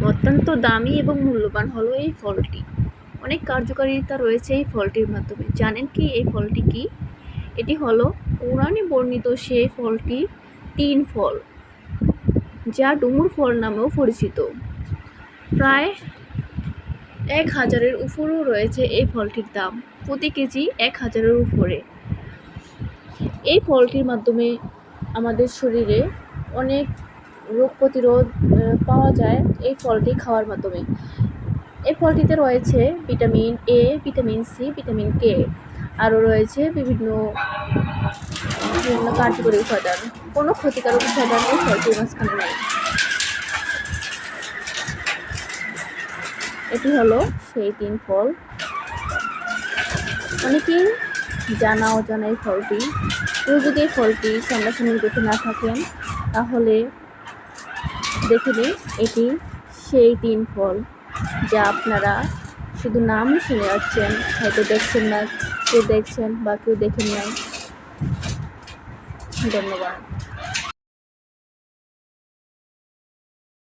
অত্যন্ত দামি এবং মূল্যবান হলো এই ফলটি। অনেক কার্যকারিতা রয়েছে এই ফলটির মাধ্যমে। জানেন কি এই ফলটি কি? এটি হলো কোরআনে বর্ণিত সেই ফলটি তিন ফল, যা ডুমুর ফল নামেও পরিচিত। প্রায় 1000-এর উপরেও রয়েছে এই ফলটির দাম, প্রতি কেজি 1000-এর উপরে। এই ফলটির মাধ্যমে আমাদের শরীরে অনেক রোগ প্রতিরোধ পাওয়া যায় এই ফলটি খাওয়ার মাধ্যমে। এই ফলটিতে রয়েছে vitamin A, vitamin C, vitamin K, আরও রয়েছে বিভিন্ন কার্যকরী উপাদান। কোনো ক্ষতিকারক উপাদান এই ফলটির মাঝখানে নেই। এটি হলো সেই তিন ফল। অনেকেই জানা অজানা এই ফলটি। কেউ যদি এই ফলটি সামনাসামনি দেখে না থাকেন, তাহলে দেখে নিন এটি সেই তিন ফল, যা আপনারা শুধু নামই শুনে যাচ্ছেন, হয়তো দেখছেন না, কেউ দেখছেন বা কেউ দেখেন নাই। ধন্যবাদ।